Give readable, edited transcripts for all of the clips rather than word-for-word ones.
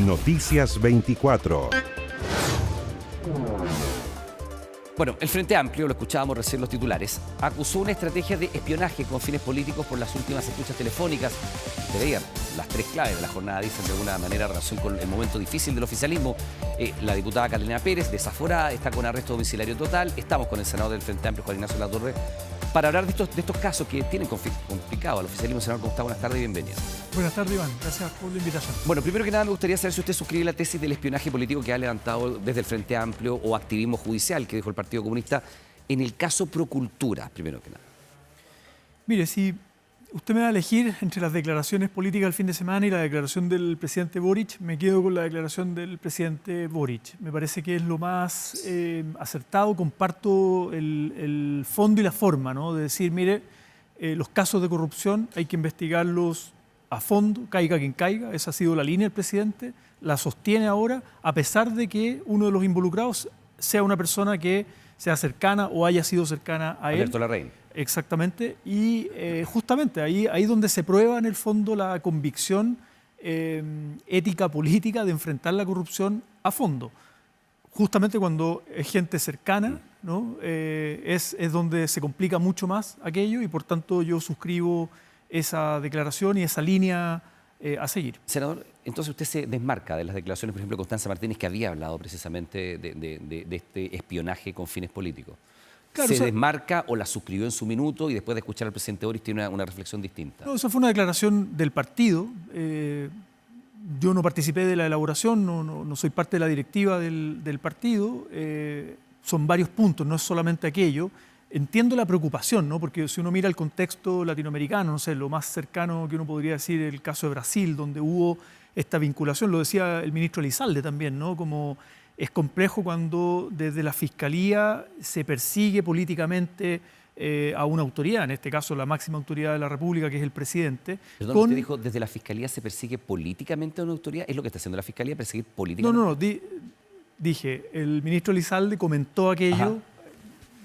Noticias 24. Bueno, el Frente Amplio, lo escuchábamos recién los titulares, acusó una estrategia de espionaje con fines políticos por las últimas escuchas telefónicas. Te veían las tres claves de la jornada, dicen de alguna manera, en relación con el momento difícil del oficialismo. La diputada Catalina Pérez, desaforada, está con arresto domiciliario total. Estamos con el senador del Frente Amplio, Juan Ignacio Latorre, para hablar de estos casos que tienen complicado al oficialismo. Senador, ¿cómo está? Buenas tardes y bienvenido. Buenas tardes, Iván. Gracias por la invitación. Bueno, primero que nada me gustaría saber si usted suscribe la tesis del espionaje político que ha levantado desde el Frente Amplio o activismo judicial que dijo el Partido Comunista en el caso Procultura, primero que nada. Mire, si usted me va a elegir entre las declaraciones políticas del fin de semana y la declaración del presidente Boric, me quedo con la declaración del presidente Boric. Me parece que es lo más acertado. Comparto el fondo y la forma, ¿no? De decir, mire, los casos de corrupción hay que investigarlos a fondo, caiga quien caiga. Esa ha sido la línea del presidente, la sostiene ahora, a pesar de que uno de los involucrados sea una persona que sea cercana o haya sido cercana a él. Alberto Larraín. Exactamente, y justamente ahí donde se prueba en el fondo la convicción ética política de enfrentar la corrupción a fondo. Justamente cuando es gente cercana, ¿no? Es donde se complica mucho más aquello y por tanto yo suscribo esa declaración y esa línea a seguir. Senador, entonces usted se desmarca de las declaraciones, por ejemplo, de Constanza Martínez, que había hablado precisamente de este espionaje con fines políticos. Claro, ¿se desmarca o la suscribió en su minuto y después de escuchar al presidente Boric tiene una reflexión distinta? No, esa fue una declaración del partido. Yo no participé de la elaboración, no soy parte de la directiva del partido. Son varios puntos, no es solamente aquello. Entiendo la preocupación, ¿no? Porque si uno mira el contexto latinoamericano, no sé, lo más cercano que uno podría decir es el caso de Brasil, donde hubo esta vinculación, lo decía el ministro Elizalde también, ¿no? Como es complejo cuando desde la Fiscalía se persigue políticamente a una autoridad, en este caso la máxima autoridad de la República, que es el presidente. Perdón, usted dijo, desde la Fiscalía se persigue políticamente a una autoridad. ¿Es lo que está haciendo la Fiscalía, perseguir políticamente? No, dije, el ministro Elizalde comentó aquello. Ajá.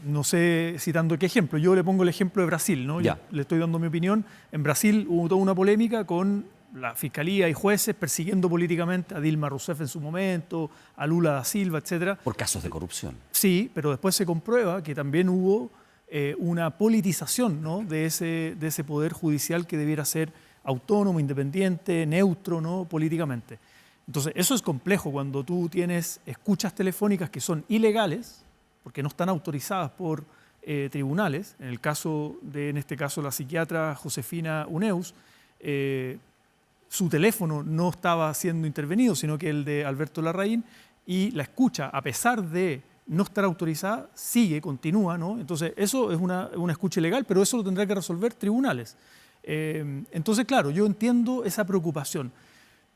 No sé citando qué ejemplo, yo le pongo el ejemplo de Brasil, ¿no? Le estoy dando mi opinión. En Brasil hubo toda una polémica con la Fiscalía y jueces persiguiendo políticamente a Dilma Rousseff en su momento, a Lula da Silva, etc. Por casos de corrupción. Sí, pero después se comprueba que también hubo una politización, ¿no? de ese poder judicial que debiera ser autónomo, independiente, neutro, ¿no? políticamente. Entonces, eso es complejo cuando tú tienes escuchas telefónicas que son ilegales, porque no están autorizadas por tribunales. En este caso, la psiquiatra Josefina Uneus, su teléfono no estaba siendo intervenido, sino que el de Alberto Larraín, y la escucha, a pesar de no estar autorizada, continúa, ¿no? Entonces, eso es una escucha ilegal, pero eso lo tendrá que resolver tribunales. Entonces, claro, yo entiendo esa preocupación,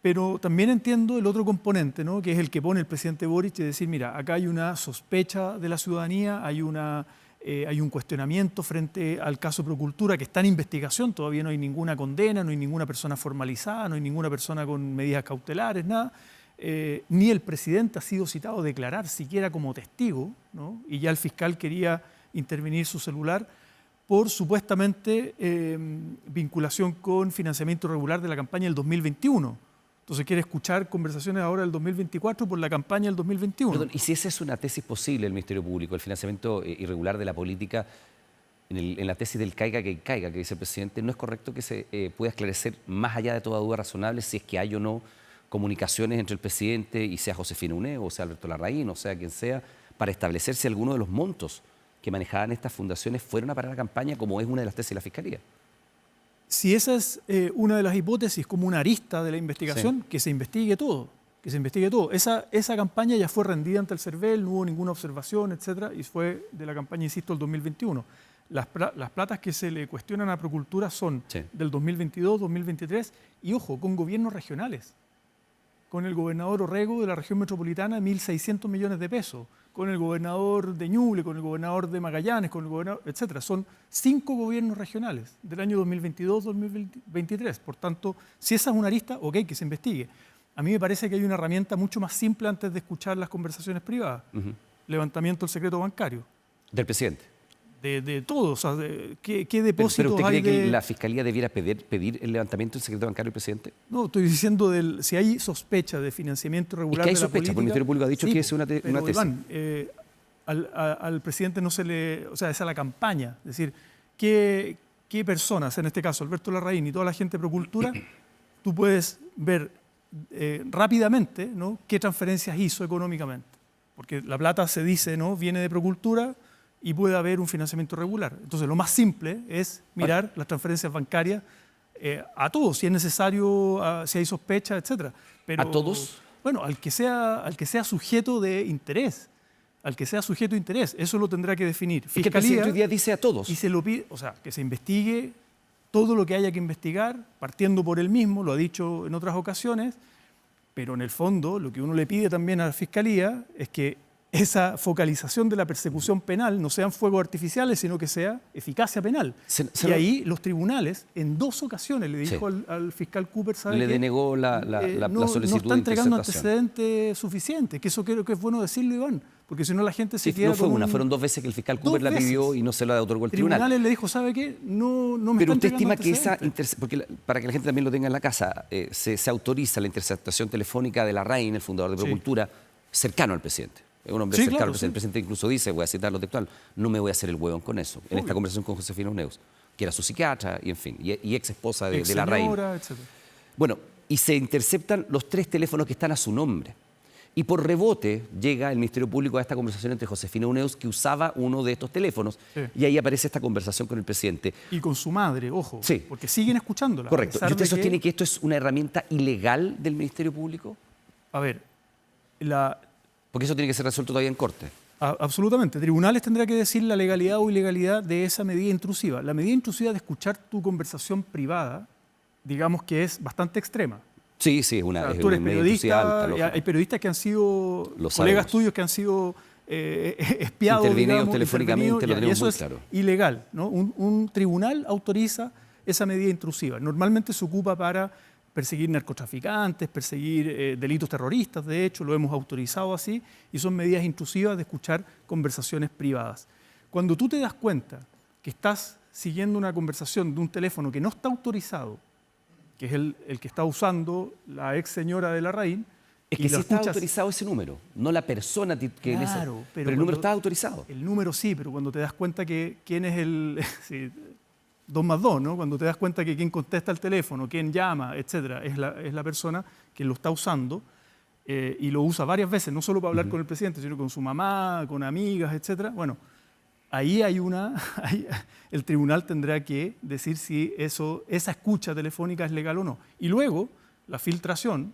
pero también entiendo el otro componente, ¿no? Que es el que pone el presidente Boric, de decir, mira, acá hay una sospecha de la ciudadanía, hay un cuestionamiento frente al caso Procultura que está en investigación, todavía no hay ninguna condena, no hay ninguna persona formalizada, no hay ninguna persona con medidas cautelares, nada. Ni el presidente ha sido citado a declarar siquiera como testigo, ¿no? Y ya el fiscal quería intervenir su celular por supuestamente vinculación con financiamiento irregular de la campaña del 2021. Entonces quiere escuchar conversaciones ahora del 2024 por la campaña del 2021. Perdón, y si esa es una tesis posible del Ministerio Público, el financiamiento irregular de la política, en la tesis del caiga que caiga, que dice el presidente, ¿no es correcto que se pueda esclarecer más allá de toda duda razonable si es que hay o no comunicaciones entre el presidente y sea Josefina Uneus, o sea Alberto Larraín, o sea quien sea, para establecer si alguno de los montos que manejaban estas fundaciones fueron a parar la campaña, como es una de las tesis de la Fiscalía? Si esa es una de las hipótesis, como una arista de la investigación, sí, que se investigue todo. Esa campaña ya fue rendida ante el CERVEL, no hubo ninguna observación, etcétera, y fue de la campaña, insisto, del 2021. Las platas que se le cuestionan a Procultura son del 2022, 2023, y ojo, con gobiernos regionales. Con el gobernador Orrego de la región metropolitana, 1.600 millones de pesos. Con el gobernador de Ñuble, con el gobernador de Magallanes, con el gobernador, etcétera. Son 5 gobiernos regionales del año 2022-2023. Por tanto, si esa es una arista, ok, que se investigue. A mí me parece que hay una herramienta mucho más simple antes de escuchar las conversaciones privadas. Levantamiento del secreto bancario. ¿Del presidente? de todo. O sea, ¿qué Pero depósitos ¿usted hay cree que de...? la Fiscalía debiera pedir el levantamiento del secreto bancario del presidente? No, estoy diciendo si hay sospecha de financiamiento irregular Es que hay de la sospecha, porque el política... Ministerio Público ha dicho sí, que es una tesis. pero, Iván, al presidente no se le... O sea, esa es la campaña. Es decir, ¿qué personas, en este caso Alberto Larraín y toda la gente de Procultura, tú puedes ver rápidamente, ¿no?, qué transferencias hizo económicamente? Porque la plata se dice, ¿no?, viene de Procultura y puede haber un financiamiento irregular. Entonces, lo más simple es mirar las transferencias bancarias a todos, si es necesario, si hay sospecha, etcétera. Pero, ¿A todos? Bueno, al que sea sujeto de interés. Al que sea sujeto de interés. Eso lo tendrá que definir Es que el presidente hoy día dice a todos. Y se lo pide, o sea, que se investigue todo lo que haya que investigar, partiendo por él mismo, lo ha dicho en otras ocasiones, pero en el fondo lo que uno le pide también a la Fiscalía es que esa focalización de la persecución penal no sean fuegos artificiales, sino que sea eficacia penal. Y ahí los tribunales, en 2 ocasiones, le dijo al fiscal Cooper, ¿sabe le qué? denegó la solicitud no está de entregando interceptación. antecedentes suficientes, que eso creo que es bueno decirlo, Iván, porque si no la gente se Sí, queda no fue con una, fueron 2 veces que el fiscal 2 Cooper la pidió veces. y no se la otorgó el tribunal. Tribunales le dijo, ¿sabe qué? No me Pero está usted entregando estima que esa, antecedentes. porque para que la gente también lo tenga en la casa, se autoriza la interceptación telefónica de Larraín, el fundador de Sí. Procultura, cercano al presidente. Es un hombre Sí, cercano claro, al presidente. El presidente incluso dice, voy a citarlo textual, no me voy a hacer el huevón con eso. En esta conversación con Josefina Uneus, que era su psiquiatra y en fin, y ex esposa de Larraín. Señora, etcétera. Bueno, y se interceptan los 3 teléfonos que están a su nombre. Y por rebote llega el Ministerio Público a esta conversación entre Josefina Uneus, que usaba uno de estos teléfonos, Sí. y ahí aparece esta conversación con el presidente. Y con su madre, ojo, Sí. porque siguen escuchándola. Correcto. a pesar ¿Y usted de sostiene que esto es una herramienta ilegal del Ministerio Público? A ver, Porque eso tiene que ser resuelto todavía en corte. absolutamente. Tribunales tendrá que decir la legalidad o ilegalidad de esa medida intrusiva. La medida intrusiva de escuchar tu conversación privada, digamos que es bastante extrema. Sí, sí, es O una, sea, es tú eres una medida intrusiva periodista, alta, lógico. hay periodistas que han sido Lo colegas sabemos. tuyos que han sido espiados, Intervenidos digamos, telefónicamente, intervenidos, lo y tenemos eso muy es claro. ilegal, ¿no? Un tribunal autoriza esa medida intrusiva. Normalmente se ocupa para perseguir narcotraficantes, perseguir delitos terroristas, de hecho, lo hemos autorizado así, y son medidas intrusivas de escuchar conversaciones privadas. Cuando tú te das cuenta que estás siguiendo una conversación de un teléfono que no está autorizado, que es el que está usando la ex señora de Larraín, Es y que lo sí está escuchas- autorizado ese número, no la persona que en esa... Claro, pero el cuando- número está autorizado. El número sí, pero cuando te das cuenta que quién es el... sí, 2 más 2, ¿no? Cuando te das cuenta que quien contesta el teléfono, quién llama, etcétera, es la persona que lo está usando y lo usa varias veces, no solo para hablar con el presidente, sino con su mamá, con amigas, etcétera. Bueno, ahí hay el tribunal tendrá que decir si esa escucha telefónica es legal o no. Y luego, la filtración,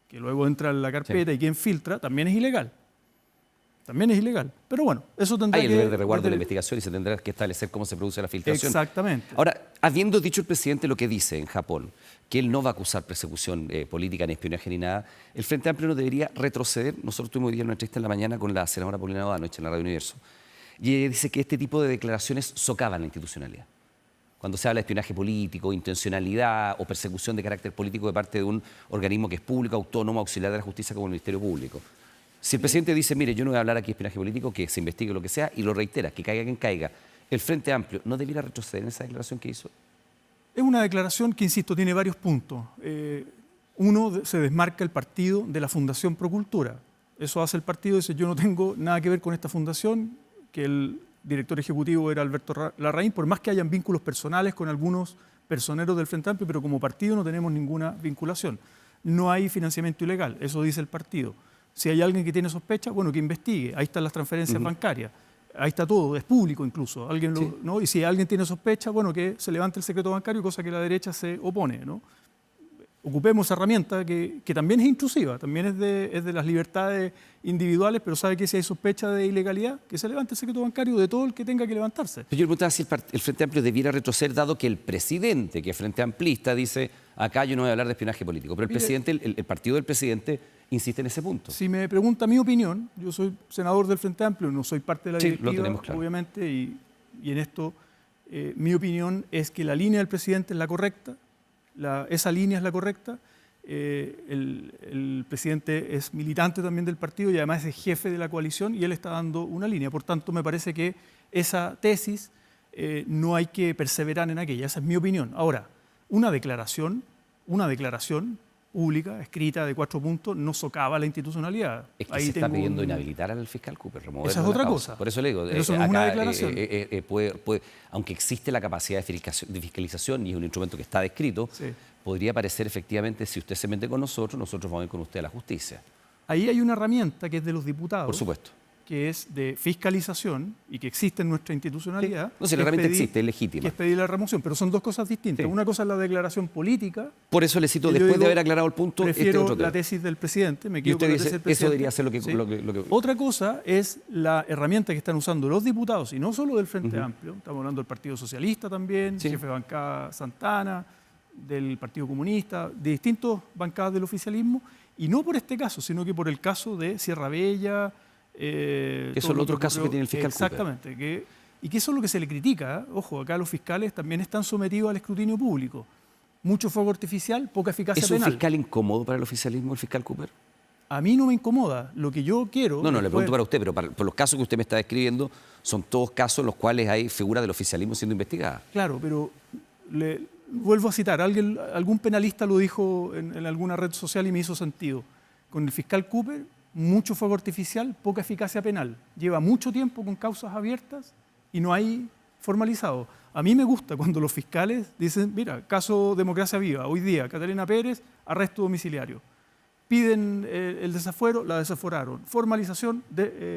que luego entra en la carpeta y quien filtra, también es ilegal. También es ilegal. Pero bueno, eso tendrá Hay el que... deber de resguardo de la investigación y se tendrá que establecer cómo se produce la filtración. Exactamente. Ahora, habiendo dicho el presidente lo que dice en Japón, que él no va a acusar persecución política, ni espionaje, ni nada, el Frente Amplio no debería retroceder. Nosotros tuvimos hoy día una entrevista en la mañana con la senadora Paulina Bodanovich en la Radio Universo, y ella dice que este tipo de declaraciones socavan la institucionalidad. Cuando se habla de espionaje político, intencionalidad o persecución de carácter político de parte de un organismo que es público, autónomo, auxiliar de la justicia como el Ministerio Público. Si el presidente dice, mire, yo no voy a hablar aquí de espionaje político, que se investigue lo que sea, y lo reitera, que caiga quien caiga, el Frente Amplio no debiera retroceder en esa declaración que hizo. Es una declaración que, insisto, tiene varios puntos. Uno, se desmarca el partido de la Fundación Procultura. Eso hace el partido, dice, yo no tengo nada que ver con esta fundación, que el director ejecutivo era Alberto Larraín, por más que hayan vínculos personales con algunos personeros del Frente Amplio, pero como partido no tenemos ninguna vinculación. No hay financiamiento ilegal, eso dice el partido. Si hay alguien que tiene sospecha, bueno, que investigue. Ahí están las transferencias bancarias. Ahí está todo, es público incluso. ¿No? Y si alguien tiene sospecha, bueno, que se levante el secreto bancario, cosa que la derecha se opone, ¿no? Ocupemos esa herramienta que también es intrusiva, también es de las libertades individuales, pero sabe que si hay sospecha de ilegalidad, que se levante el secreto bancario de todo el que tenga que levantarse. Pero yo le preguntaba si el Frente Amplio debiera retroceder, dado que el presidente, que es Frente Amplista, dice, acá yo no voy a hablar de espionaje político, pero el presidente, el partido del presidente insiste en ese punto. Si me pregunta mi opinión, yo soy senador del Frente Amplio, no soy parte de la Sí, lo directiva, tenemos claro. obviamente, y en esto mi opinión es que la línea del presidente es la correcta, esa línea es la correcta. El presidente es militante también del partido y además es jefe de la coalición y él está dando una línea. Por tanto, me parece que esa tesis, no hay que perseverar en aquella. Esa es mi opinión. Ahora, una declaración pública, escrita de 4 puntos, no socava la institucionalidad. Es que se está pidiendo inhabilitar al fiscal Cooper, removerlo. Esa es otra cosa. Por eso le digo, Pero eso no es una declaración. aunque existe la capacidad de fiscalización y es un instrumento que está descrito, Sí. podría parecer efectivamente, si usted se mete con nosotros vamos a ir con usted a la justicia. Ahí hay una herramienta que es de los diputados. Por supuesto. Que es de fiscalización y que existe en nuestra institucionalidad. Sí. No, si la herramienta existe, es legítima. Que es pedir la remoción, pero son dos cosas distintas. Sí. Una cosa es la declaración política. Por eso le cito, que yo después de digo, haber aclarado el punto, prefiero otro tema. la tesis del presidente, me Y quedo usted con la dice, tesis del presidente. eso debería ser lo que... Sí. Otra cosa es la herramienta que están usando los diputados, y no solo del Frente Amplio, estamos hablando del Partido Socialista también, Sí. jefe de bancada Santana, del Partido Comunista, de distintas bancadas del oficialismo, y no por este caso, sino que por el caso de Sierra Bella. Que son los otros casos que tiene el fiscal Cooper. Exactamente. Y que eso es lo que se le critica. ¿Eh? Ojo, acá los fiscales también están sometidos al escrutinio público. Mucho fuego artificial, poca eficacia ¿Es un penal. fiscal incómodo para el oficialismo, el fiscal Cooper? A mí no me incomoda. Lo que yo quiero... No, le después- pregunto para usted, pero por los casos que usted me está describiendo, son todos casos en los cuales hay figuras del oficialismo siendo investigadas. Claro, pero vuelvo a citar, algún penalista lo dijo en alguna red social y me hizo sentido. Con el fiscal Cooper, mucho fuego artificial, poca eficacia penal. Lleva mucho tiempo con causas abiertas y no hay formalizado. A mí me gusta cuando los fiscales dicen, mira, caso Democracia Viva, hoy día, Catalina Pérez, arresto domiciliario. Piden el desafuero, la desaforaron. Formalización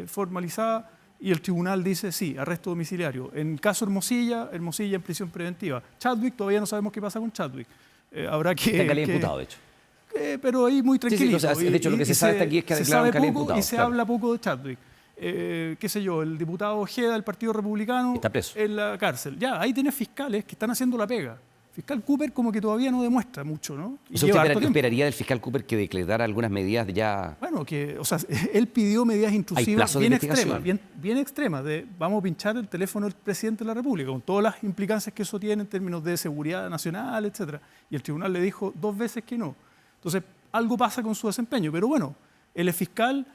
formalizada y el tribunal dice, sí, arresto domiciliario. En caso Hermosilla en prisión preventiva. Chadwick, todavía no sabemos qué pasa con Chadwick. Habrá que... Está en calidad de imputado, de hecho. Pero ahí muy tranquilito. o sea, de hecho, lo que se sabe hasta aquí es que ha se declarado sabe en calidad de poco imputado, y se claro. habla poco de Chadwick. Qué sé yo, el diputado Ojeda del Partido Republicano Está preso. en la cárcel. Ya, ahí tenés fiscales que están haciendo la pega. Fiscal Cooper como que todavía no demuestra mucho, ¿no? Y O sea, lleva ¿usted harto tiempo. esperaría del fiscal Cooper que declarara algunas medidas ya... Bueno, él pidió medidas intrusivas plazos de bien investigación. extremas, bien extremas, de vamos a pinchar el teléfono del presidente de la República, con todas las implicancias que eso tiene en términos de seguridad nacional, etcétera. Y el tribunal le dijo 2 veces que no. Entonces, algo pasa con su desempeño, pero bueno, él es fiscal,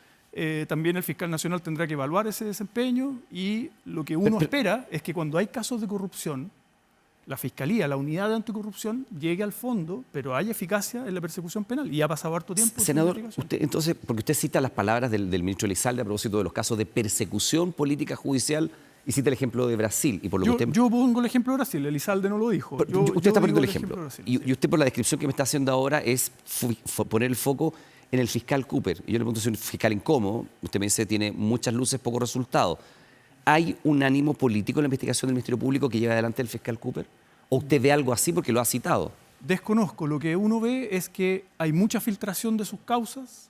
también el fiscal nacional tendrá que evaluar ese desempeño y lo que uno espera es que cuando hay casos de corrupción, la Fiscalía, la unidad de anticorrupción, llegue al fondo, pero haya eficacia en la persecución penal. Y ha pasado harto tiempo. en su Senador, investigación. usted, entonces, porque usted cita las palabras del ministro Elizalde a propósito de los casos de persecución política judicial y cita el ejemplo de Brasil. Y por lo que usted... Yo pongo el ejemplo de Brasil, Elizalde no lo dijo. Usted está poniendo el digo ejemplo. de Brasil, Y sí. usted, por la descripción que me está haciendo ahora, es poner el foco en el fiscal Cooper. Y yo le pregunto si es un fiscal incómodo. Usted me dice tiene muchas luces, pocos resultados. ¿Hay un ánimo político en la investigación del Ministerio Público que lleva adelante el fiscal Cooper? ¿O usted ve algo así porque lo ha citado? Desconozco. Lo que uno ve es que hay mucha filtración de sus causas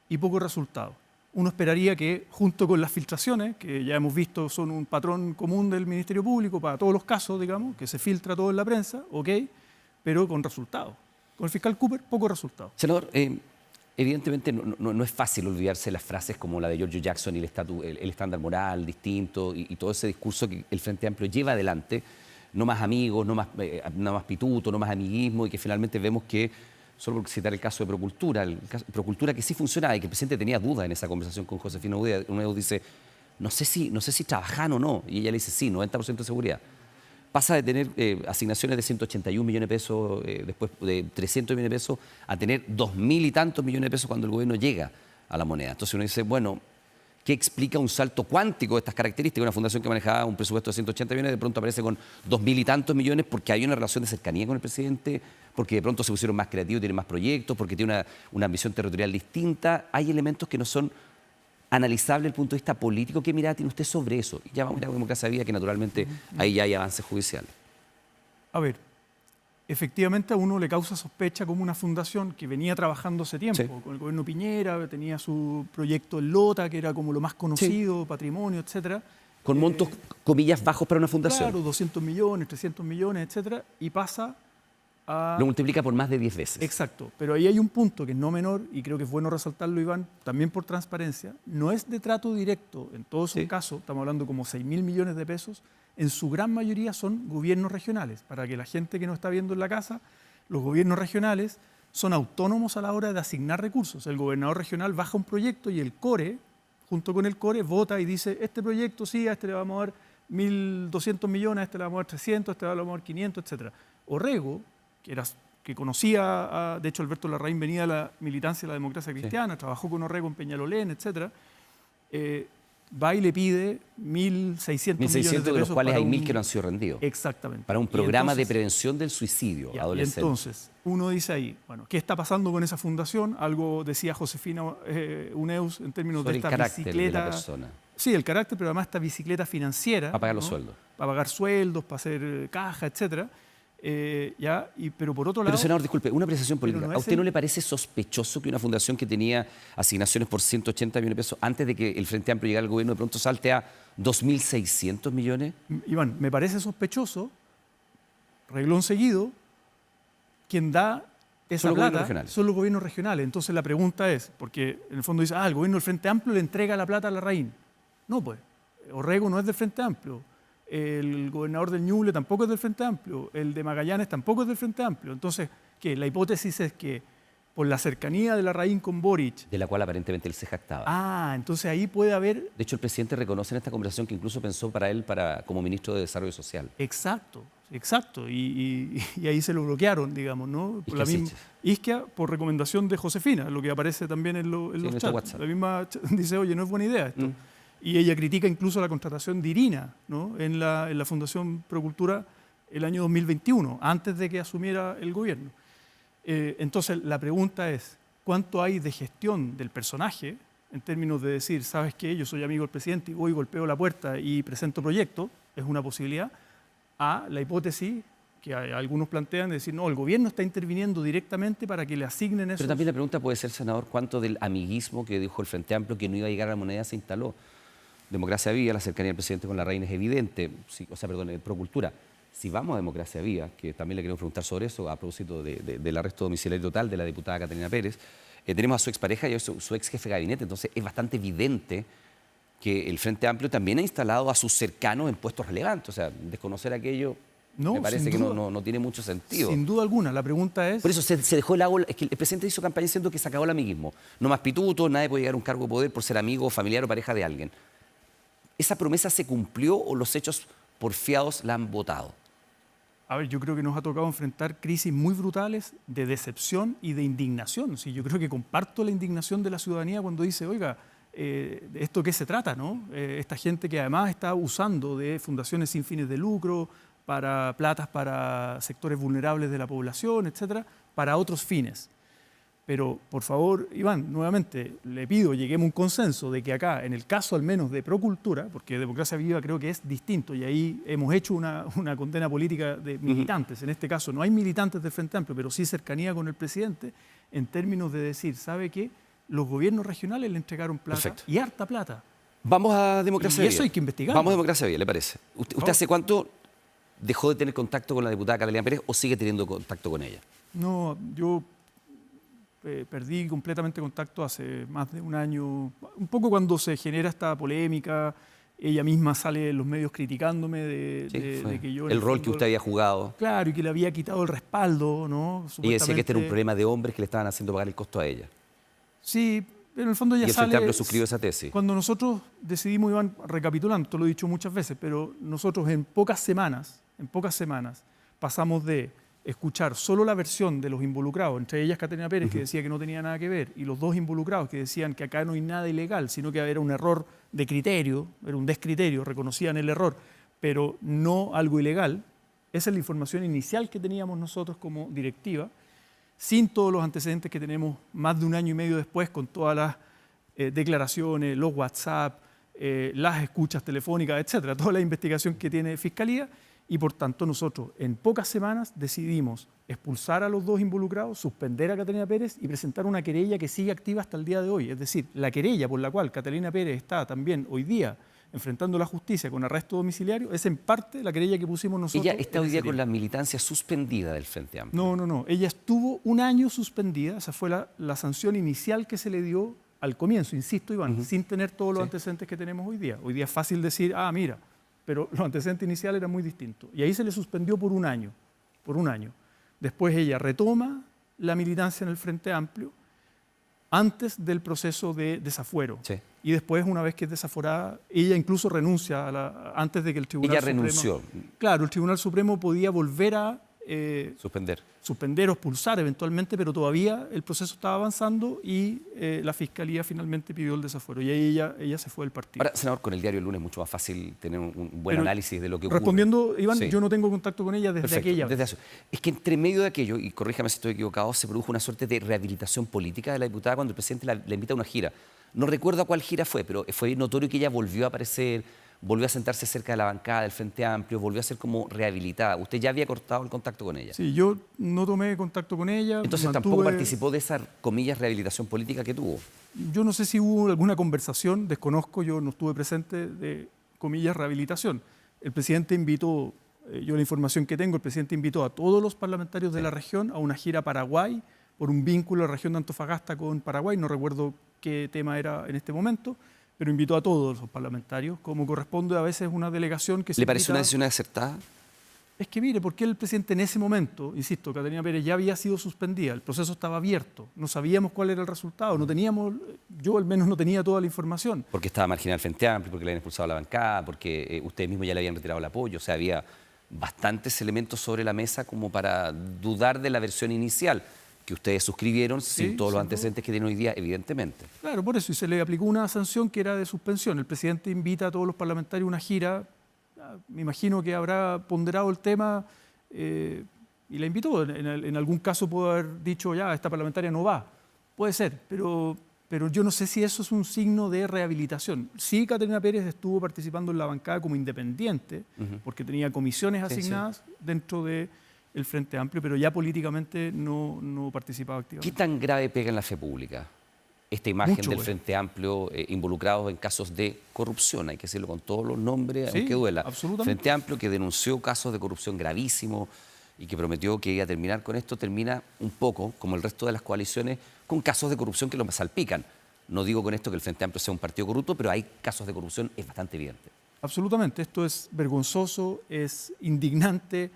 y poco resultado. Uno esperaría que, junto con las filtraciones, que ya hemos visto son un patrón común del Ministerio Público para todos los casos, digamos, que se filtra todo en la prensa, ok, pero con resultados. Con el fiscal Cooper, poco resultado. Senador, evidentemente no es fácil olvidarse de las frases como la de Giorgio Jackson y el estándar moral distinto y todo ese discurso que el Frente Amplio lleva adelante. No más amigos, no más pituto, no más amiguismo, y que finalmente vemos que, solo por citar el caso de Procultura, Procultura que sí funcionaba y que el presidente tenía dudas en esa conversación con Josefina Udeo, dice, no sé si trabajan o no, y ella le dice sí, 90% de seguridad. Pasa de tener asignaciones de 181 millones de pesos, después de 300 millones de pesos, a tener 2.000 y tantos millones de pesos cuando el gobierno llega a la moneda. Entonces uno dice, bueno, ¿qué explica un salto cuántico de estas características? Una fundación que manejaba un presupuesto de 180 millones de pronto aparece con 2.000 y tantos millones porque hay una relación de cercanía con el presidente, porque de pronto se pusieron más creativos, tienen más proyectos, porque tiene una ambición territorial distinta. Hay elementos que no son analizables desde el punto de vista político. ¿Qué mirada tiene usted sobre eso? Ya vamos a ir a Democracia Viva, que naturalmente ahí ya hay avances judiciales. A ver, efectivamente a uno le causa sospecha como una fundación que venía trabajando hace tiempo, Sí. con el gobierno Piñera, tenía su proyecto en Lota, que era como lo más conocido, patrimonio, etcétera. Con montos, comillas, bajos para una fundación. Claro, 200 millones, 300 millones, etcétera, y pasa a... Lo multiplica por más de 10 veces. Exacto, pero ahí hay un punto que es no menor, y creo que es bueno resaltarlo, Iván, también por transparencia, no es de trato directo, en todos esos Sí. casos, estamos hablando como 6.000 millones de pesos, en su gran mayoría son gobiernos regionales, para que la gente que nos está viendo en la casa, los gobiernos regionales son autónomos a la hora de asignar recursos. El gobernador regional baja un proyecto y el CORE, junto con el CORE, vota y dice, este proyecto sí, a este le vamos a dar 1.200 millones, a este le vamos a dar 300, a este le vamos a dar 500, etc. Orrego, que conocía, de hecho Alberto Larraín venía de la militancia de la democracia cristiana, trabajó con Orrego en Peñalolén, etc., va y le pide 1.600 millones de pesos. De los cuales hay 1.000 que no han sido rendidos. Exactamente. Para un programa de prevención del suicidio adolescente. Y entonces, uno dice ahí, bueno, ¿qué está pasando con esa fundación? Algo decía Josefina Uneus en términos sobre de esta el carácter bicicleta. de la persona. Sí, el carácter, pero además esta bicicleta financiera. Para pagar los sueldos. Para pagar sueldos, para hacer caja, etcétera. Pero por otro lado... Pero, senador, disculpe, una apreciación política. ¿A usted no le el... parece sospechoso que una fundación que tenía asignaciones por 180 millones de pesos antes de que el Frente Amplio llegara al gobierno de pronto salte a 2.600 millones? Iván, me parece sospechoso, reglón seguido, quien da esa plata son los gobiernos regionales. Entonces la pregunta es, porque en el fondo dice, el gobierno del Frente Amplio le entrega la plata a Larraín. No, pues, Orrego no es del Frente Amplio. El gobernador del Ñuble tampoco es del Frente Amplio, el de Magallanes tampoco es del Frente Amplio. Entonces, ¿qué? La hipótesis es que por la cercanía de Larraín con Boric... De la cual aparentemente él se jactaba. Entonces ahí puede haber... De hecho, el presidente reconoce en esta conversación que incluso pensó para él como ministro de Desarrollo Social. Exacto. Y ahí se lo bloquearon, digamos, ¿no? Por la misma Isquia, por recomendación de Josefina, lo que aparece también en los chats. WhatsApp. La misma dice, oye, no es buena idea esto. Y ella critica incluso la contratación de Irina, ¿no? en la Fundación Procultura el año 2021, antes de que asumiera el gobierno. Entonces, la pregunta es, ¿cuánto hay de gestión del personaje en términos de decir, ¿sabes qué? Yo soy amigo del presidente y voy, golpeo la puerta y presento proyectos? Es una posibilidad. A la hipótesis que algunos plantean de decir, no, el gobierno está interviniendo directamente para que le asignen eso. Pero también la pregunta puede ser, senador, ¿cuánto del amiguismo que dijo el Frente Amplio que no iba a llegar a la moneda se instaló? Democracia Viva, la cercanía del presidente con Larraín es evidente, Procultura. Si vamos a Democracia Viva, que también le queremos preguntar sobre eso, a propósito del arresto domiciliario total de la diputada Catalina Pérez, tenemos a su expareja y a su ex jefe de gabinete, entonces es bastante evidente que el Frente Amplio también ha instalado a sus cercanos en puestos relevantes. O sea, desconocer aquello me parece que no tiene mucho sentido. Sin duda alguna, la pregunta es... Por eso se dejó el agua, es que el presidente hizo campaña diciendo que se acabó el amiguismo. No más pitutos, nadie puede llegar a un cargo de poder por ser amigo, familiar o pareja de alguien. ¿Esa promesa se cumplió o los hechos porfiados la han votado? A ver, yo creo que nos ha tocado enfrentar crisis muy brutales de decepción y de indignación. Sí, yo creo que comparto la indignación de la ciudadanía cuando dice, oiga, ¿de esto qué se trata, no? Esta gente que además está usando de fundaciones sin fines de lucro, para platas para sectores vulnerables de la población, etcétera, para otros fines. Pero, por favor, Iván, nuevamente le pido, lleguemos a un consenso de que acá, en el caso al menos de Procultura, porque Democracia Viva creo que es distinto y ahí hemos hecho una condena política de militantes. En este caso no hay militantes del Frente Amplio, pero sí cercanía con el presidente, en términos de decir, ¿sabe qué? Los gobiernos regionales le entregaron plata y harta plata. Vamos a Democracia Viva. Y eso hay que investigar. Vamos a Democracia Viva, ¿le parece? ¿Usted hace cuánto dejó de tener contacto con la diputada Catalina Pérez o sigue teniendo contacto con ella? No, yo perdí completamente contacto hace más de un año, un poco cuando se genera esta polémica, ella misma sale en los medios criticándome de que yo... El rol que usted había jugado. Claro, y que le había quitado el respaldo, ¿no? Y decía que este era un problema de hombres que le estaban haciendo pagar el costo a ella. Sí, pero en el fondo ella sale... Y el Frente Amplio suscribió esa tesis. Cuando nosotros decidimos, Iván, recapitulando, esto lo he dicho muchas veces, pero nosotros en pocas semanas, pasamos de escuchar solo la versión de los involucrados, entre ellas Catalina Pérez, que decía que no tenía nada que ver, y los dos involucrados que decían que acá no hay nada ilegal, sino que era un error de criterio, era un descriterio, reconocían el error, pero no algo ilegal. Esa es la información inicial que teníamos nosotros como directiva, sin todos los antecedentes que tenemos más de un año y medio después, con todas las declaraciones, los WhatsApp, las escuchas telefónicas, etcétera, toda la investigación que tiene Fiscalía. Y por tanto nosotros en pocas semanas decidimos expulsar a los dos involucrados, suspender a Catalina Pérez y presentar una querella que sigue activa hasta el día de hoy. Es decir, la querella por la cual Catalina Pérez está también hoy día enfrentando la justicia con arresto domiciliario es en parte la querella que pusimos nosotros. ¿Ella está hoy día con la militancia suspendida del Frente Amplio? No. Ella estuvo un año suspendida. Esa fue la sanción inicial que se le dio al comienzo, insisto, Iván, sin tener todos los antecedentes que tenemos hoy día. Hoy día es fácil decir, mira, pero los antecedentes iniciales eran muy distintos. Y ahí se le suspendió por un año. Después ella retoma la militancia en el Frente Amplio antes del proceso de desafuero. y después, una vez que es desaforada, ella incluso renuncia antes de que el Tribunal Supremo... Ella renunció. Claro, el Tribunal Supremo podía volver a suspender o expulsar eventualmente, pero todavía el proceso estaba avanzando y la Fiscalía finalmente pidió el desafuero y ahí ella se fue del partido. Ahora, senador, con el diario El Lunes es mucho más fácil tener un buen análisis de lo que ocurre. Respondiendo, Iván, Sí. Yo no tengo contacto con ella desde Perfecto, aquella desde vez. hace- Es que entre medio de aquello, y corríjame si estoy equivocado, se produjo una suerte de rehabilitación política de la diputada cuando el presidente la invita a una gira. No recuerdo a cuál gira fue, pero fue notorio que ella volvió a aparecer, volvió a sentarse cerca de la bancada del Frente Amplio, volvió a ser como rehabilitada. Usted ya había cortado el contacto con ella. Sí, yo no tomé contacto con ella. Entonces tampoco participó de esa, comillas, rehabilitación política que tuvo. Yo no sé si hubo alguna conversación, desconozco, yo no estuve presente, de, comillas, rehabilitación. El presidente invitó, yo la información que tengo, el presidente invitó a todos los parlamentarios de la región a una gira a Paraguay por un vínculo de la región de Antofagasta con Paraguay, no recuerdo qué tema era en este momento, pero invitó a todos los parlamentarios, como corresponde a veces una delegación que se ¿Le parece invita... una decisión acertada? Es que mire, porque el presidente en ese momento, insisto, Catalina Pérez ya había sido suspendida, el proceso estaba abierto, no sabíamos cuál era el resultado, no teníamos, yo al menos no tenía toda la información. Porque estaba marginal el Frente Amplio, porque le habían expulsado a la bancada, porque ustedes mismos ya le habían retirado el apoyo. O sea, había bastantes elementos sobre la mesa como para dudar de la versión inicial que ustedes suscribieron sin todos los antecedentes que tienen hoy día, evidentemente. Claro, por eso, y se le aplicó una sanción que era de suspensión. El presidente invita a todos los parlamentarios a una gira, me imagino que habrá ponderado el tema y la invitó. En algún caso pudo haber dicho, ya, esta parlamentaria no va. Puede ser, pero yo no sé si eso es un signo de rehabilitación. Sí, Catalina Pérez estuvo participando en la bancada como independiente, porque tenía comisiones asignadas dentro del Frente Amplio, pero ya políticamente no participaba activamente. ¿Qué tan grave pega en la fe pública esta imagen Mucho, del Frente Amplio involucrados en casos de corrupción? Hay que decirlo con todos los nombres, Sí, aunque duela. absolutamente. Frente Amplio, que denunció casos de corrupción gravísimos y que prometió que iba a terminar con esto, termina un poco, como el resto de las coaliciones, con casos de corrupción que lo salpican. No digo con esto que el Frente Amplio sea un partido corrupto, pero hay casos de corrupción, es bastante evidente. Absolutamente, esto es vergonzoso, es indignante.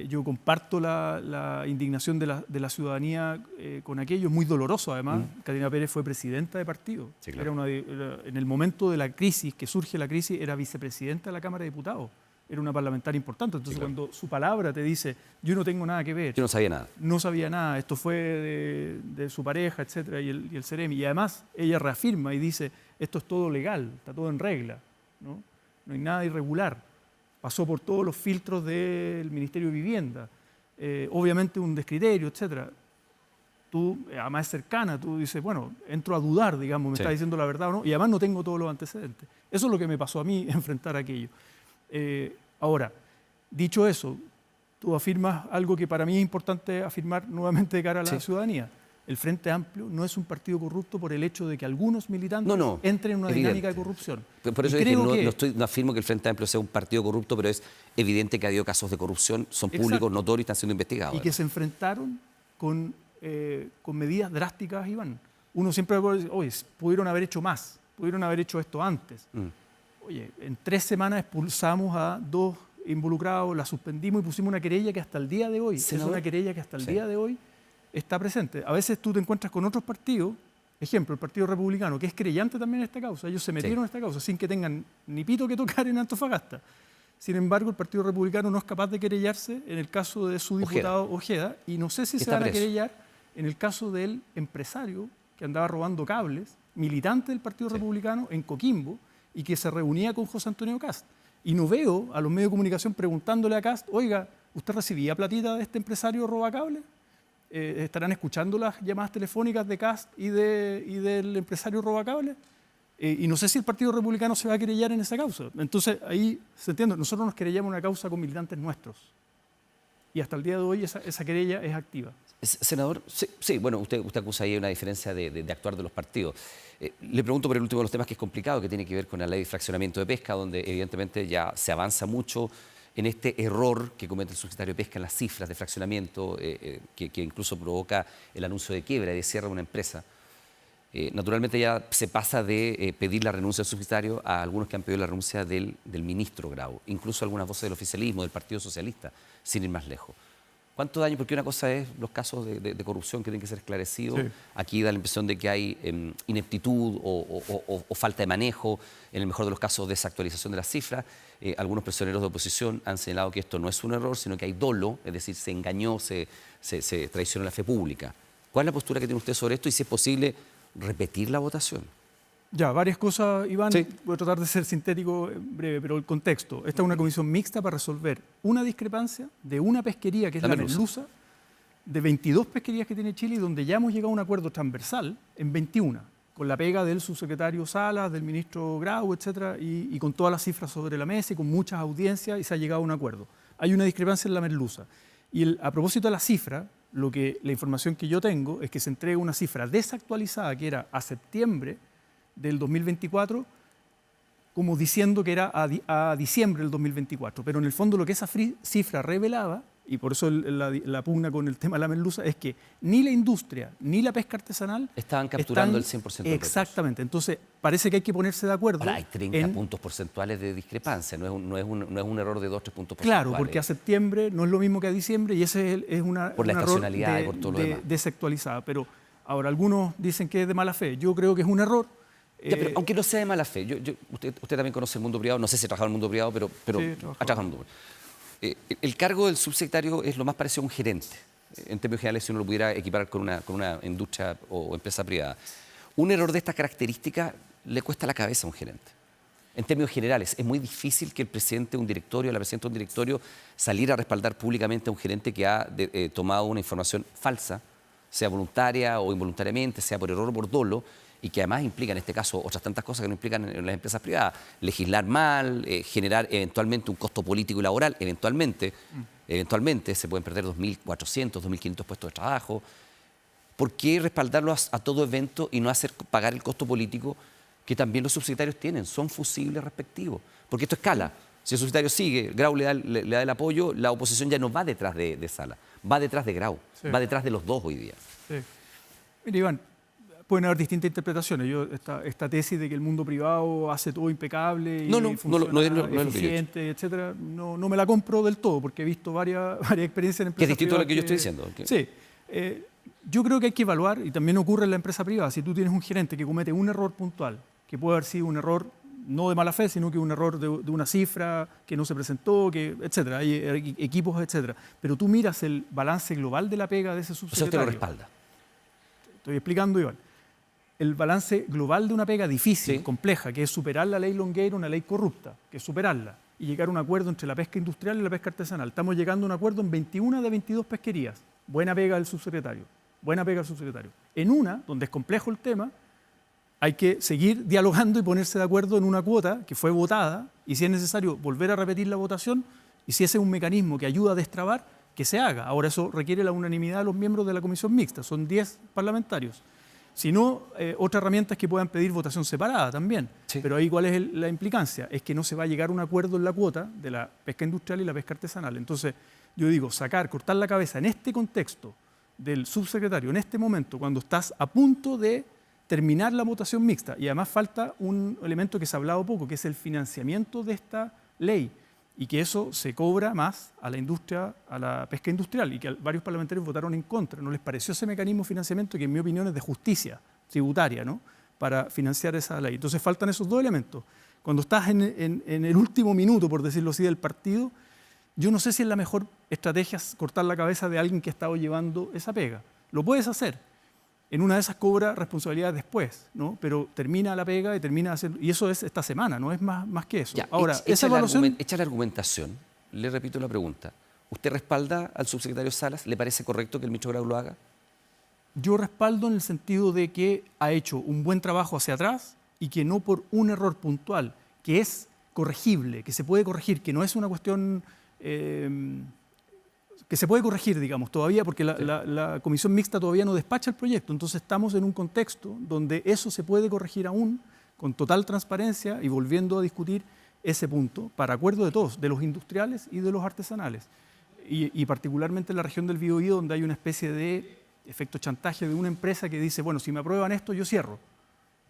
Yo comparto la indignación de la ciudadanía con aquello, es muy doloroso además. Catalina Pérez fue presidenta de partido. Sí, claro. En el momento de la crisis, que surge la crisis, era vicepresidenta de la Cámara de Diputados. Era una parlamentaria importante. Entonces, Sí, claro. cuando su palabra te dice, yo no tengo nada que ver, Yo no sabía nada. no sabía nada, esto fue de su pareja, etcétera, y el Ceremi. Y además ella reafirma y dice, esto es todo legal, está todo en regla, ¿no? No hay nada irregular. Pasó por todos los filtros del Ministerio de Vivienda, obviamente un descriterio, etcétera. Tú, además es cercana, tú dices, bueno, entro a dudar, digamos, me Sí. está diciendo la verdad o no, y además no tengo todos los antecedentes. Eso es lo que me pasó a mí, enfrentar aquello. Ahora, dicho eso, tú afirmas algo que para mí es importante afirmar nuevamente de cara a la Sí. ciudadanía. El Frente Amplio no es un partido corrupto por el hecho de que algunos militantes No, entren en una evidente. dinámica de corrupción. Por eso Y dije, creo no afirmo que el Frente Amplio sea un partido corrupto, pero es evidente que ha habido casos de corrupción, son públicos, Exacto. notorios y están siendo investigados. Y que se enfrentaron con medidas drásticas, Iván. Uno siempre puede decir, oye, pudieron haber hecho más, pudieron haber hecho esto antes. Oye, en 3 semanas expulsamos a 2 involucrados, la suspendimos y pusimos una querella que hasta el día de hoy, Senador. es una querella que hasta el Sí. día de hoy está presente. A veces tú te encuentras con otros partidos, ejemplo, el Partido Republicano, que es creyente también en esta causa. Ellos se metieron en esta causa sin que tengan ni pito que tocar en Antofagasta. Sin embargo, el Partido Republicano no es capaz de querellarse en el caso de su diputado Ojeda, y no sé si se Está van a preso. querellar en el caso del empresario que andaba robando cables, militante del Partido Republicano en Coquimbo, y que se reunía con José Antonio Kast. Y no veo a los medios de comunicación preguntándole a Kast, oiga, ¿usted recibía platita de este empresario robacables? ¿Estarán escuchando las llamadas telefónicas de Kast y del empresario robacables? Y no sé si el Partido Republicano se va a querellar en esa causa. Entonces, ahí se entiende, nosotros nos querellamos una causa con militantes nuestros. Y hasta el día de hoy esa querella es activa. Senador, sí, bueno, usted acusa ahí una diferencia de actuar de los partidos. Le pregunto por el último de los temas que es complicado, que tiene que ver con la ley de fraccionamiento de pesca, donde evidentemente ya se avanza mucho en este error que comete el subsecretario de Pesca en las cifras de fraccionamiento, que incluso provoca el anuncio de quiebra y de cierre de una empresa. Naturalmente ya se pasa de pedir la renuncia del subsecretario a algunos que han pedido la renuncia del ministro Grau, incluso algunas voces del oficialismo, del Partido Socialista, sin ir más lejos. ¿Cuánto daño? Porque una cosa es los casos de corrupción que tienen que ser esclarecidos. Sí. Aquí da la impresión de que hay ineptitud o falta de manejo, en el mejor de los casos desactualización de las cifras. Algunos personeros de oposición han señalado que esto no es un error, sino que hay dolo, es decir, se engañó, se traicionó la fe pública. ¿Cuál es la postura que tiene usted sobre esto y si es posible repetir la votación? Ya, varias cosas, Iván. Sí. Voy a tratar de ser sintético breve, pero el contexto. Esta es una comisión mixta para resolver una discrepancia de una pesquería, que es la merluza, de 22 pesquerías que tiene Chile, y donde ya hemos llegado a un acuerdo transversal en 21, con la pega del subsecretario Salas, del ministro Grau, etcétera, y con todas las cifras sobre la mesa y con muchas audiencias, y se ha llegado a un acuerdo. Hay una discrepancia en la merluza. Y a propósito de la cifra, la información que yo tengo es que se entrega una cifra desactualizada, que era a septiembre del 2024, como diciendo que era a diciembre del 2024. Pero en el fondo lo que esa cifra revelaba, y por eso la pugna con el tema de la merluza, es que ni la industria ni la pesca artesanal estaban capturando el 100% del exactamente. Entonces, parece que hay que ponerse de acuerdo. Ahora, hay 30 puntos porcentuales de discrepancia, no es un error de 2 o 3 puntos porcentuales. Claro, porque a septiembre no es lo mismo que a diciembre, y ese es una por la estacionalidad y por todo lo demás. Desactualizada. Pero ahora, algunos dicen que es de mala fe. Yo creo que es un error. Ya, pero aunque no sea de mala fe, usted también conoce el mundo privado, no sé si ha trabajado en el mundo privado, pero sí, ha trabajado en el mundo privado. El cargo del subsecretario es lo más parecido a un gerente, en términos generales, si uno lo pudiera equiparar con una industria o empresa privada. Un error de estas características le cuesta la cabeza a un gerente. En términos generales, es muy difícil que el presidente de un directorio, la presidenta de un directorio, saliera a respaldar públicamente a un gerente que ha tomado una información falsa, sea voluntaria o involuntariamente, sea por error o por dolo, y que además implica, en este caso, otras tantas cosas que no implican en las empresas privadas. Legislar mal, generar eventualmente un costo político y laboral, eventualmente se pueden perder 2.400, 2.500 puestos de trabajo. ¿Por qué respaldarlo a todo evento y no hacer pagar el costo político que también los subsecretarios tienen? Son fusibles respectivos, porque esto escala. Si el subsecretario sigue, Grau le da el apoyo, la oposición ya no va detrás de Sala, va detrás de Grau, va detrás de los dos hoy día. Sí. Mira, Iván, pueden haber distintas interpretaciones. Esta tesis de que el mundo privado hace todo impecable y funciona eficiente, etcétera, no me la compro del todo, porque he visto varias experiencias en empresas privadas. Que es distinto a lo que yo estoy diciendo. Sí. Yo creo que hay que evaluar, y también ocurre en la empresa privada, si tú tienes un gerente que comete un error puntual, que puede haber sido un error no de mala fe, sino que un error de una cifra que no se presentó, etcétera, hay equipos, etcétera. Pero tú miras el balance global de la pega de ese subsecretario. O sea, usted lo respalda. Estoy explicando, Iván. El balance global de una pega difícil, compleja, que es superar la ley Longueira, una ley corrupta, que es superarla y llegar a un acuerdo entre la pesca industrial y la pesca artesanal. Estamos llegando a un acuerdo en 21 de 22 pesquerías. Buena pega del subsecretario. Buena pega del subsecretario. En una, donde es complejo el tema, hay que seguir dialogando y ponerse de acuerdo en una cuota que fue votada, y si es necesario volver a repetir la votación, y si ese es un mecanismo que ayuda a destrabar, que se haga. Ahora, eso requiere la unanimidad de los miembros de la comisión mixta, son 10 parlamentarios. Si no, otra herramienta es que puedan pedir votación separada también. Sí. Pero ahí, ¿cuál es la implicancia? Es que no se va a llegar a un acuerdo en la cuota de la pesca industrial y la pesca artesanal. Entonces, yo digo, cortar la cabeza en este contexto del subsecretario, en este momento, cuando estás a punto de terminar la votación mixta, y además falta un elemento que se ha hablado poco, que es el financiamiento de esta ley, y que eso se cobra más a la industria, a la pesca industrial, y que varios parlamentarios votaron en contra. No les pareció ese mecanismo de financiamiento, que en mi opinión es de justicia tributaria, ¿no?, para financiar esa ley. Entonces faltan esos dos elementos. Cuando estás en el último minuto, por decirlo así, del partido, yo no sé si es la mejor estrategia cortar la cabeza de alguien que ha estado llevando esa pega. Lo puedes hacer. En una de esas cobra responsabilidad después, ¿no? Pero termina la pega y termina haciendo. Y eso es esta semana, no es más que eso. Ya, ahora, esa evaluación. Hecha la argumentación, le repito la pregunta. ¿Usted respalda al subsecretario Salas? ¿Le parece correcto que el ministro Grau lo haga? Yo respaldo en el sentido de que ha hecho un buen trabajo hacia atrás y que no por un error puntual, que es corregible, que se puede corregir, que no es una cuestión. Que se puede corregir, digamos, todavía, porque la comisión mixta todavía no despacha el proyecto. Entonces estamos en un contexto donde eso se puede corregir aún con total transparencia y volviendo a discutir ese punto para acuerdo de todos, de los industriales y de los artesanales. Y particularmente en la región del Biobío, donde hay una especie de efecto chantaje de una empresa que dice, bueno, si me aprueban esto, yo cierro.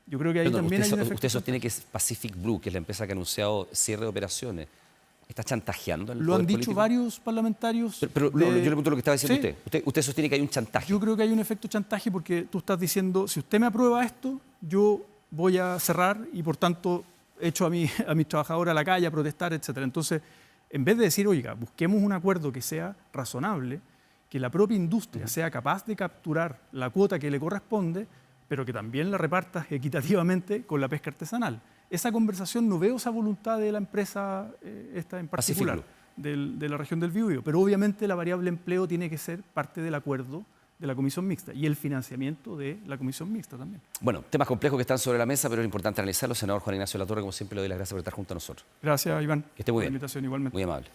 Yo creo que ahí también hay un efecto. Usted sostiene que es Pacific Blue, que es la empresa que ha anunciado cierre de operaciones. está chantajeando al Lo poder han dicho político? varios parlamentarios. Pero no, yo le pregunto lo que estaba diciendo Sí. usted sostiene que hay un chantaje. Yo creo que hay un efecto chantaje porque tú estás diciendo, si usted me aprueba esto, yo voy a cerrar y por tanto echo a mis trabajadores a la calle a protestar, etc. Entonces, en vez de decir, oiga, busquemos un acuerdo que sea razonable, que la propia industria sea capaz de capturar la cuota que le corresponde, pero que también la reparta equitativamente con la pesca artesanal. Esa conversación no veo esa voluntad de la empresa esta en particular, de la región del Biobío, pero obviamente la variable empleo tiene que ser parte del acuerdo de la comisión mixta y el financiamiento de la comisión mixta también. Bueno, temas complejos que están sobre la mesa, pero es importante analizarlos. Senador Juan Ignacio Latorre, como siempre, le doy las gracias por estar junto a nosotros. Gracias, Iván. Que esté muy por la bien. invitación igualmente. Muy amable.